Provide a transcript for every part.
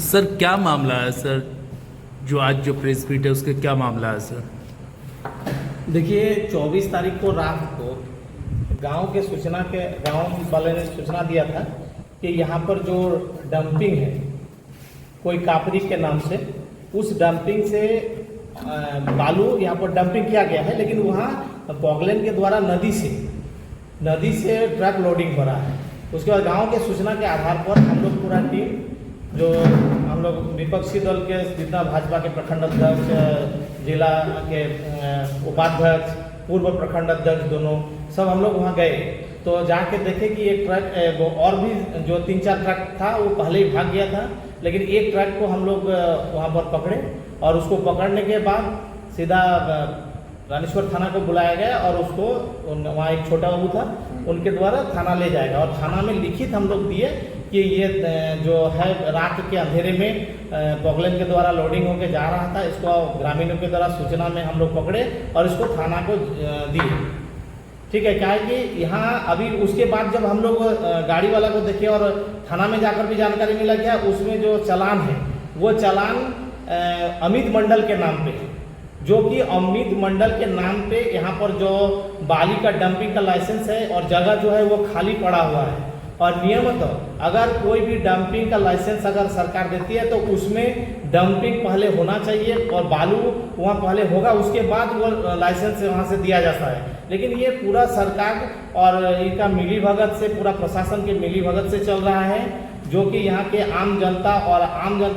Sir क्या मामला है सर, जो आज जो प्रेस मीट है उसके क्या मामला है सर? देखिए 24 तारीख को रात को गांव वाले ने सूचना दिया था कि यहाँ पर जो डंपिंग है कोई कापरी के नाम से, उस डंपिंग से बालू यहाँ पर डंपिंग किया गया है, लेकिन वहाँ पॉकलैंड के द्वारा नदी से ट्रक लोडिंग हो रहा है। उसके बाद गांव के सूचना के आधार पर हम लोग पूरा टीम, जो हम लोग विपक्षी दल के जितना भाजपा के प्रखंड अध्यक्ष, जिला के उपाध्यक्ष, पूर्व प्रखंड अध्यक्ष दोनों सब हम लोग वहाँ गए। तो जाके देखे कि एक ट्रक वो और भी जो 3-4 ट्रक था वो पहले ही भाग गया था, लेकिन एक ट्रक को हम लोग वहाँ पर पकड़े और उसको पकड़ने के बाद सीधा रानीश्वर थाना को बुलाया गया और उसको वहाँ एक छोटा बाबू था उनके द्वारा थाना ले जाएगा। और थाना में लिखित हम लोग दिए कि ये जो है रात के अंधेरे में पॉकलैंड के द्वारा लोडिंग होकर जा रहा था, इसको ग्रामीणों के द्वारा सूचना में हम लोग पकड़े और इसको थाना को दिए। ठीक है, क्या है कि यहाँ अभी उसके बाद जब हम लोग गाड़ी वाला को देखे और थाना में जाकर भी जानकारी मिला गया, उसमें जो चालान है वो चालान अमित मंडल के नाम पे है, जो कि अमित मंडल के नाम पे यहाँ पर जो बाली का डंपिंग का लाइसेंस है और जगह जो है वो खाली पड़ा हुआ है। और नियमतः अगर कोई भी डंपिंग का लाइसेंस अगर सरकार देती है तो उसमें डंपिंग पहले होना चाहिए और बालू वहाँ पहले होगा, उसके बाद वो लाइसेंस वहाँ से दिया जाता है। लेकिन ये पूरा सरकार और इनका मिलीभगत से, पूरा प्रशासन के मिलीभगत से चल रहा है, जो कि यहाँ के आम जनता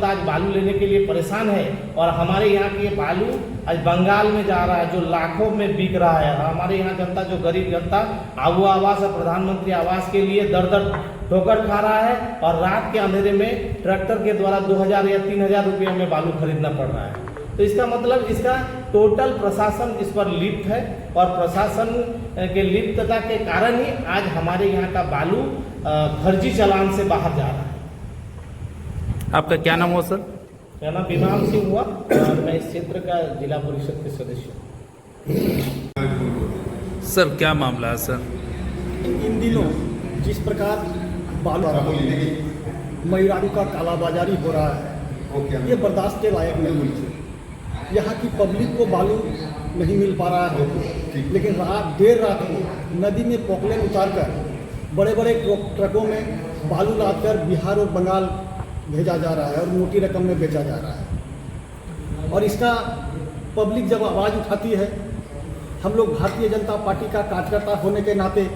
आज बालू लेने के लिए परेशान है। और हमारे यहाँ के बालू आज बंगाल में जा रहा है, जो लाखों में बिक रहा है। हमारे यहाँ जनता, जो गरीब जनता आबू आवास और प्रधानमंत्री आवास के लिए दर दर ठोकर खा रहा है और रात के अंधेरे में ट्रैक्टर के द्वारा 2000 या 3000 रुपये में बालू खरीदना पड़ रहा है। तो इसका मतलब इसका टोटल प्रशासन इस पर लिप्त है और प्रशासन के लिप्तता के कारण ही आज हमारे यहाँ का बालू फर्जी चालान से बाहर जा रहा है। आपका क्या नाम हुआ सर? मेरा नाम विमान सिंह हुआ और मैं इस क्षेत्र का जिला परिषद के सदस्य हूँ। सर क्या मामला है सर? इन दिनों जिस प्रकार बालू महिलाओं का कालाबाजारी हो रहा है, ये बर्दाश्त के लायक नहीं है। यहाँ की पब्लिक को बालू नहीं मिल पा रहा है, लेकिन देर रात को नदी में पॉकलैंड उतारकर बड़े बड़े ट्रकों में बालू लादकर बिहार और बंगाल भेजा जा रहा है और मोटी रकम में बेचा जा रहा है। और इसका पब्लिक जब आवाज़ उठाती है, हम लोग भारतीय जनता पार्टी का कार्यकर्ता होने के नाते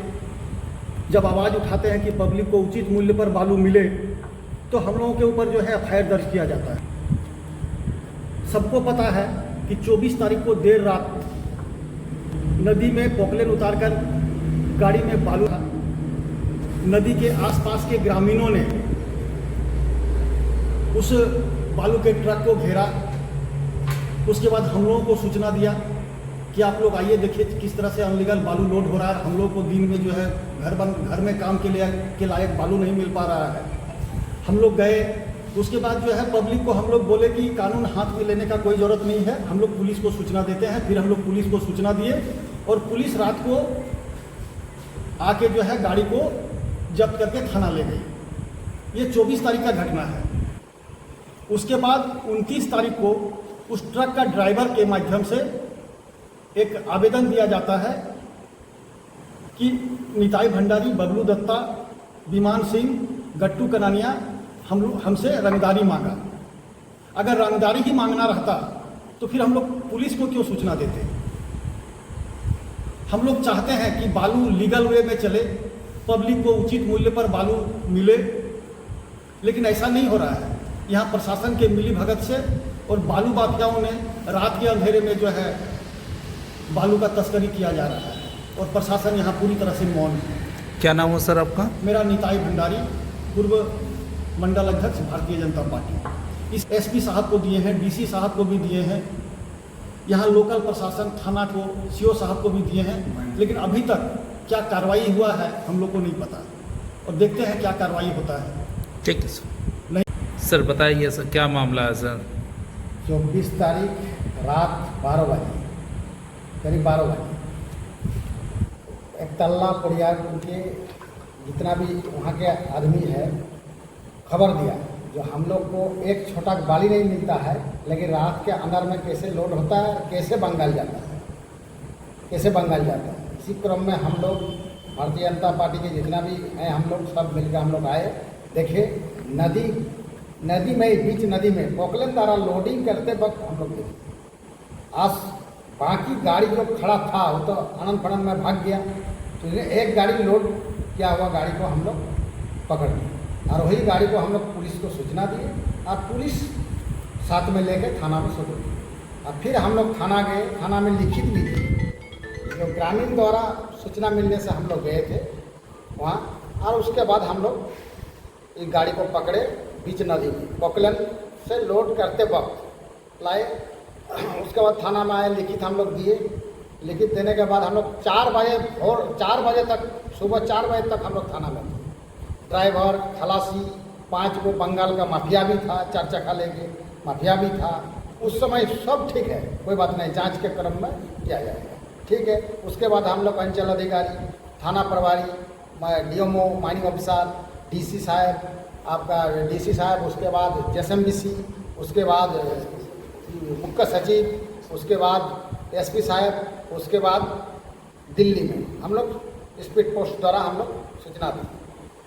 जब आवाज़ उठाते हैं कि पब्लिक को उचित मूल्य पर बालू मिले, तो हम लोगों के ऊपर जो है एफआईआर दर्ज किया जाता है। सबको पता है कि 24 तारीख को देर रात नदी में पॉकलैंड उतारकर गाड़ी में बालू, नदी के आसपास के ग्रामीणों ने उस बालू के ट्रक को घेरा। उसके बाद हम लोगों को सूचना दिया कि आप लोग आइए, देखिए किस तरह से अनलीगल बालू लोड हो रहा है। हम लोग को दिन में जो है घर में काम के लायक बालू नहीं मिल पा रहा है। हम लोग गए, उसके बाद जो है पब्लिक को हम लोग बोले कि कानून हाथ में लेने का कोई ज़रूरत नहीं है, हम लोग पुलिस को सूचना देते हैं। फिर हम लोग पुलिस को सूचना दिए और पुलिस रात को आके जो है गाड़ी को जब्त करके थाना ले गई। ये 24 तारीख का घटना है। उसके बाद 29 तारीख को उस ट्रक का ड्राइवर के माध्यम से एक आवेदन दिया जाता है कि निताई भंडारी, बबलू दत्ता, विमान सिंह, गट्टू कनानिया हमसे रंगदारी मांगा। अगर रंगदारी ही मांगना रहता तो फिर हम लोग पुलिस को क्यों सूचना देते? हम लोग चाहते हैं कि बालू लीगल वे में चले, पब्लिक को उचित मूल्य पर बालू मिले, लेकिन ऐसा नहीं हो रहा है। यहाँ प्रशासन के मिलीभगत से और बालू माफियाओं ने रात के अंधेरे में जो है बालू का तस्करी किया जा रहा है और प्रशासन यहाँ पूरी तरह से मौन है। क्या नाम हो सर आपका? मेरा निताई भंडारी, पूर्व मंडल अध्यक्ष भारतीय जनता पार्टी। इस एसपी साहब को दिए हैं, डीसी साहब को भी दिए हैं, यहाँ लोकल प्रशासन थाना को, सीओ साहब को भी दिए हैं, लेकिन अभी तक क्या कार्रवाई हुआ है हम लोग को नहीं पता और देखते हैं क्या कार्रवाई होता है। ठीक है सर। नहीं सर बताइए सर क्या मामला है सर? 24 तारीख रात 12 बजे, करीब 12 बजे, एक तल्ला परिवार के जितना भी वहाँ के आदमी है खबर दिया जो हम लोग को एक छोटा बाली नहीं मिलता है, लेकिन रात के अंदर में कैसे लोड होता है, कैसे बंगाल जाता है, कैसे बंगाल जाता है। इसी क्रम में हम लोग भारतीय जनता पार्टी के जितना भी हैं हम लोग सब मिलकर हम लोग आए, देखे नदी में, बीच नदी में पोकलैंड द्वारा लोडिंग करते वक्त हम लोग देखे। आज बाकी गाड़ी जो खड़ा था वो तो अनंत फनन में भाग गया, तो एक गाड़ी लोड किया हुआ गाड़ी को हम लोग पकड़ लिए और वही गाड़ी को हम लोग पुलिस को सूचना दिए और पुलिस साथ में लेके थाना में सौंप दी। और फिर हम लोग थाना गए, थाना में लिखित भी दी, जो ग्रामीण द्वारा सूचना मिलने से हम लोग गए थे वहाँ। और उसके बाद हम लोग एक गाड़ी को पकड़े बीच नदी में, पोकलैंड से लोड करते वक्त लाए। उसके बाद थाना में आए, लिखित हम लोग दिए। लिखित देने के बाद हम लोग 4 बजे तक, सुबह 4 बजे तक हम लोग थाना में थे। ड्राइवर, खलासी, 5 गो बंगाल का माफिया भी था, 4 चक्का लेके माफिया भी था। उस समय सब ठीक है, कोई बात नहीं, जांच के क्रम में किया जाएगा, ठीक है। उसके बाद हम लोग अंचल अधिकारी, थाना प्रभारी, DMO, माइनिंग ऑफिसर, DC साहब, आपका DC साहब, उसके बाद JSMBC, उसके बाद मुख्य सचिव, उसके बाद SP साहब, उसके बाद दिल्ली में हम लोग स्पीड पोस्ट द्वारा हम लोग सूचना दी।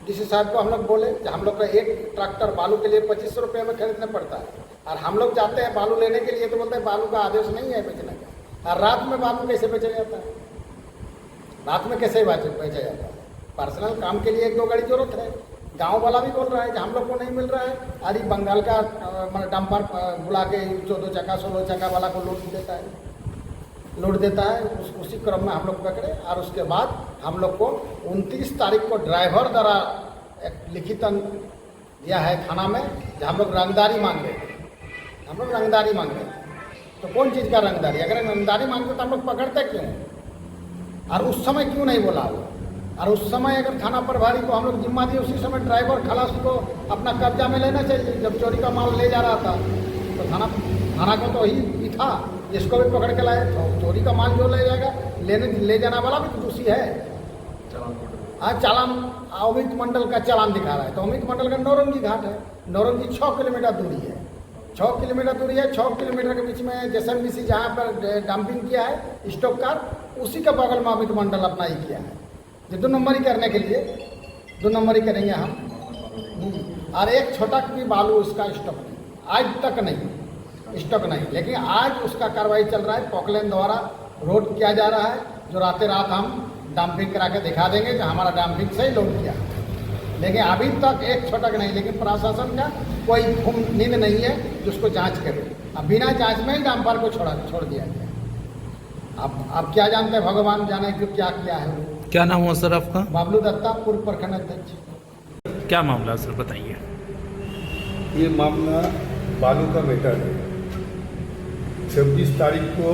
DC साहब को हम लोग बोले कि हम लोग का एक ट्रैक्टर बालू के लिए 2500 रुपये में खरीदना पड़ता है, और हम लोग जाते हैं बालू लेने के लिए तो बोलते हैं बालू का आदेश नहीं है बेचने का। और रात में बालू कैसे बेचा जाता है, रात में कैसे बेचा जाता है? पर्सनल काम के लिए 1-2 गाड़ी जरूरत है। गांव वाला भी बोल रहा है कि हम लोग को नहीं मिल रहा है, अरे बंगाल का डंपर बुला के 14 चक्का 16 चक्का वाला को लोड देता है। उसी क्रम में हम लोग पकड़े और उसके बाद हम लोग को 29 तारीख को ड्राइवर द्वारा एक लिखित दिया है थाना में, जहाँ हम लोग रंगदारी मांग रहे थे। हम लोग रंगदारी मांग रहे थे, तो कौन चीज़ का रंगदारी? अगर रंगदारी मांगते तो हम लोग पकड़ते क्यों, और उस समय क्यों नहीं बोला वो? और उस समय अगर थाना प्रभारी को हम लोग जिम्मा दिए, उसी समय ड्राइवर खलासी को अपना कब्जा में लेना चाहिए। जब चोरी का माल ले जा रहा था तो थाना को तो ही था, जिसको भी पकड़ के लाए। तो चोरी का माल जो ले जाएगा, ले जाने वाला भी तो दोषी है। आज चालान अमित मंडल का चालान दिखा रहा है, तो अमित मंडल का नौरंगी घाट है, नौरंगी 6 किलोमीटर दूरी है, 6 किलोमीटर दूरी है। 6 किलोमीटर के बीच में JSMBC जहाँ पर डंपिंग किया है स्टॉक कार, उसी के बगल में अमित मंडल अपना ही किया है। जो 2 नंबरी करने के लिए 2 नंबरी करेंगे हम। और एक छोटा भी बालू उसका स्टॉक नहीं, आज तक नहीं स्टॉक नहीं, लेकिन आज उसका कार्रवाई चल रहा है। पोकलैंड द्वारा रोड किया जा रहा है, जो रात हम डंपिंग करा के दिखा देंगे कि हमारा डंपिंग से ही लोड किया, लेकिन अभी तक एक छोटा का नहीं। लेकिन प्रशासन का कोई नींद नहीं है जिसको जांच करे। अब बिना जांच में ही डंपर को छोड़ दिया गया। अब क्या जानते हैं, भगवान जाने कि क्या किया है वो। क्या नाम हुआ सर आपका? बाबलू दत्ता, पूर्व प्रखंड अध्यक्ष। क्या मामला सर बताइए? ये मामला बालू का मैटर है। 26 तारीख को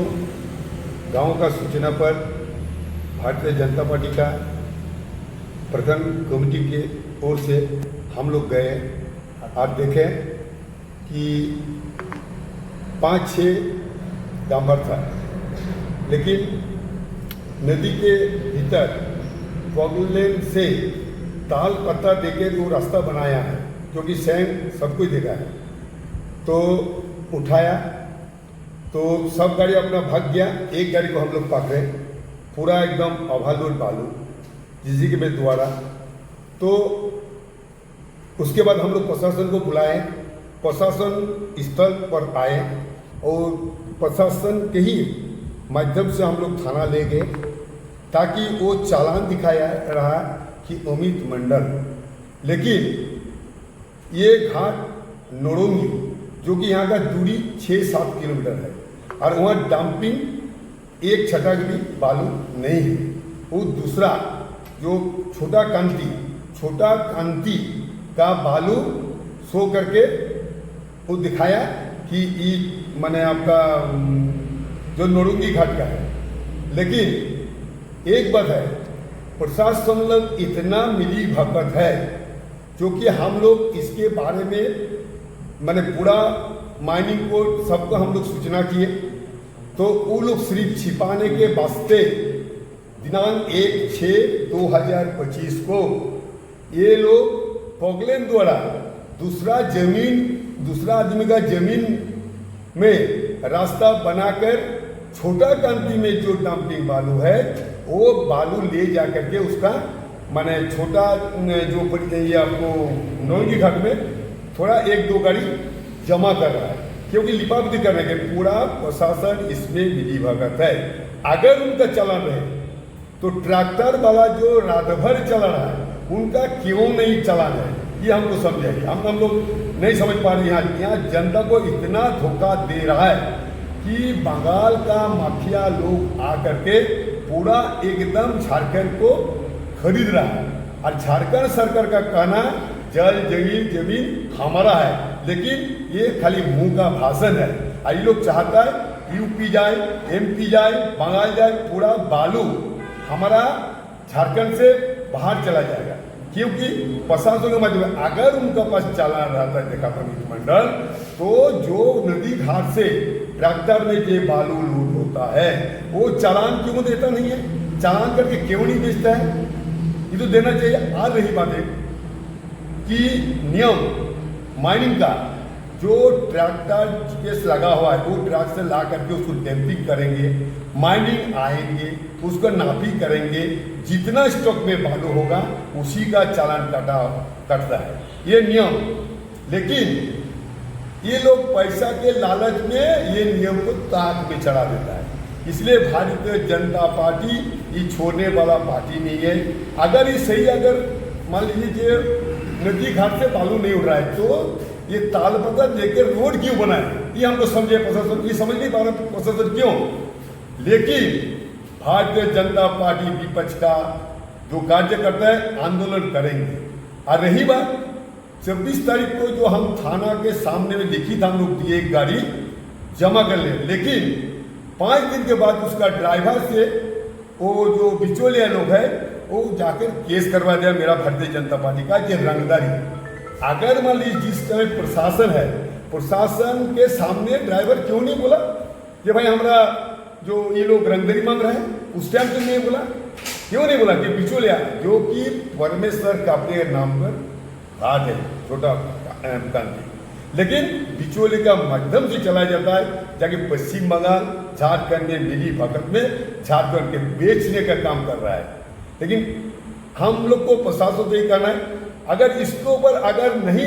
गांव का सूचना पर भारतीय जनता पार्टी का प्रखंड कमेटी के ओर से हम लोग गए और देखें कि 5-6 डांबर था, लेकिन नदी के भीतर पोकलैंड से ताल पत्ता देके जो रास्ता बनाया है, जो कि स्वयं सब कुछ देखा है, तो उठाया तो सब गाड़ी अपना भाग गया। एक गाड़ी को हम लोग पकड़े, पूरा एकदम ओवरलोड बालू जिसी के द्वारा। तो उसके बाद हम लोग प्रशासन को बुलाए, प्रशासन स्थल पर आए और प्रशासन के ही माध्यम से हम लोग थाना ले गए, ताकि वो चालान दिखाया रहा कि अमित मंडल। लेकिन ये घाट नोरंगी, जो कि यहाँ का दूरी 6-7 किलोमीटर है, और वहाँ डंपिंग एक छटाक भी बालू नहीं है। वो दूसरा जो छोटा कांति का बालू शो करके वो दिखाया कि ये माने आपका जो नोरंगी घाट का है। लेकिन एक बात है, प्रशासन लोग इतना मिली भगत है, जो कि हम लोग इसके बारे में मैंने पूरा माइनिंग को सबको हम लोग सूचना किए, तो वो लोग सिर्फ छिपाने के वास्ते दिनांक 1/6/2025 को ये लोग पोकलैंड द्वारा दूसरा आदमी का जमीन में रास्ता बनाकर छोटा कांति में जो डंपिंग बालू है वो बालू ले जा करके उसका माने छोटा जो ये आपको नौंगी घाट में थोड़ा 1-2 गाड़ी जमा कर रहा है, क्योंकि लिपापोती करने के पूरा प्रशासन इसमें मिली भगत है। अगर उनका चलन रहे तो ट्रैक्टर वाला जो रात भर चला रहा है उनका क्यों नहीं चलान है, ये हमको समझाइए। हम लोग नहीं समझ पा रहे। यहाँ जनता को इतना धोखा दे रहा है कि बंगाल का माफिया लोग आकर के पूरा एकदम झारखंड को खरीद रहा है, और झारखंड सरकार का कहना जल जमीन हमारा है, लेकिन ये खाली मुंह का भाषण है। और ये लोग चाहता है यूपी जाए, एमपी जाए, बंगाल जाए, पूरा बालू हमारा झारखंड से बाहर चला जाएगा, क्योंकि प्रशासन के माध्यम अगर उनका पास चालान रहता है देखा मंडल, तो जो नदी घाट से ट्रैक्टर में जो बालू लूट होता है वो चालान क्यों देता नहीं है, चालान करके क्यों नहीं बेचता है, ये तो देना चाहिए। आ रही बात है कि नियम माइनिंग का जो ट्रैक्टर केस लगा हुआ है वो ट्रक से ला करके उसको डंपिंग करेंगे, माइनिंग आएंगे, उसको नापी करेंगे, जितना स्टॉक में बालू होगा उसी का चालान कटता है, ये नियम। लेकिन ये लोग पैसा के लालच में ये नियम को ताक में चढ़ा देता है। इसलिए भारतीय जनता पार्टी ये छोड़ने वाला पार्टी नहीं है। अगर ये सही, अगर मान लीजिए नदी घाट से बालू नहीं उड़ रहा है तो ये तालपत्र देकर रोड क्यों बनाए, ये हमको समझे प्रशासन, ये समझ नहीं पा रहा प्रशासन क्यों। लेकिन भारतीय जनता पार्टी विपक्ष का जो कार्य करता है आंदोलन करेंगे। और रही बात 26 तारीख को जो हम थाना के सामने में लिखी था, हम लोग दिए एक गाड़ी जमा कर ले, लेकिन 5 दिन के बाद उसका ड्राइवर से वो जो बिचौलिया लोग है वो जाकर केस करवा दिया मेरा भारतीय जनता पार्टी का कि रंगदारी। अगर मान लीजिए जिस टाइम प्रशासन है, प्रशासन के सामने ड्राइवर क्यों नहीं बोला कि भाई हमारा जो ये लोग रंगदारी मांग रहे हैं, उस टाइम तो नहीं बोला, क्यों नहीं बोला कि बिचौलिया जो कि परमेश्वर का अपने नाम पर राज है छोटा कांति, लेकिन बिचौलिए का माध्यम से चलाया जाता है, जाके पश्चिम बंगाल झारखंड में मिली भगत में झारखंड के बेचने का काम कर रहा है। लेकिन हम लोग को प्रशासन से ही करना है, अगर इसके ऊपर अगर नहीं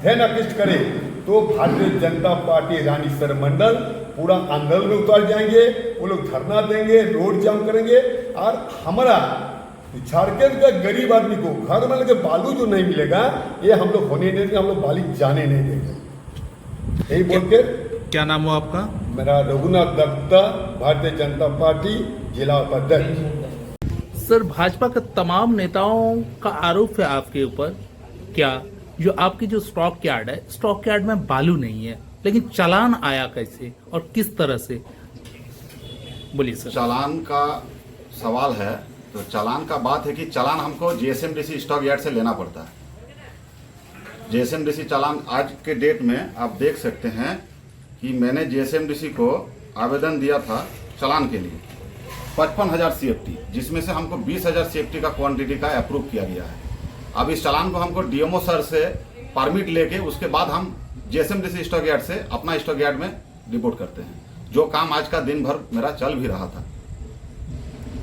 ध्यान आकृष्ट करे तो भारतीय जनता पार्टी रानी सर मंडल पूरा आंदोलन में उतर जाएंगे, वो लोग धरना देंगे, रोड जाम करेंगे, और हमारा झारखंड का गरीब आदमी को घर में लगे बालू जो नहीं मिलेगा ये हम लोग होने नहीं देंगे, हम लोग बाली जाने नहीं देंगे। यही बोल के क्या नाम हो आपका? मेरा रघुनाथ दत्ता, भारतीय जनता पार्टी जिला उपाध्यक्ष। सर, भाजपा के तमाम नेताओं का आरोप है आपके ऊपर, क्या जो आपकी जो स्टॉक यार्ड है, स्टॉक यार्ड में बालू नहीं है, लेकिन चालान आया कैसे और किस तरह से, बोलिए सर। चालान का सवाल है तो चालान का बात है कि चालान हमको जीएसएमडीसी स्टॉक यार्ड से लेना पड़ता है। जीएसएमडीसी चालान आज के डेट में आप देख सकते हैं कि मैंने जीएसएमडीसी को आवेदन दिया था चालान के लिए 55,000 CFT, जिसमें से हमको 20,000 CFT का क्वांटिटी का अप्रूव किया गया है। अब इस चालान को हमको डीएमओ सर से परमिट लेके उसके बाद हम जीएसएमडीसी स्टॉक यार्ड से अपना स्टॉक यार्ड में रिपोर्ट करते हैं, जो काम आज का दिन भर मेरा चल भी रहा था।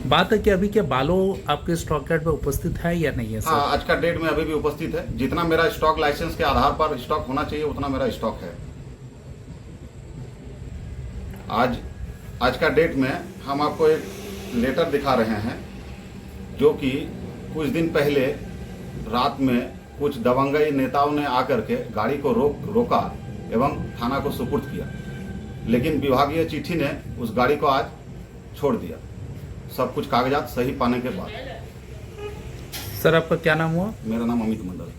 बात है कि अभी क्या बालू आपके स्टॉक यार्ड में उपस्थित है या नहीं है सर? हाँ, आज का डेट में अभी भी उपस्थित है। जितना मेरा स्टॉक लाइसेंस के आधार पर स्टॉक होना चाहिए उतना मेरा स्टॉक है। आज का डेट में हम आपको एक लेटर दिखा रहे हैं जो कि कुछ दिन पहले रात में कुछ दबंगई नेताओं ने आकर के गाड़ी को रोका एवं थाना को सुपुर्द किया, लेकिन विभागीय चिट्ठी ने उस गाड़ी को आज छोड़ दिया, सब कुछ कागजात सही पाने के बाद। सर, आपका क्या नाम हुआ? मेरा नाम अमित मंडल।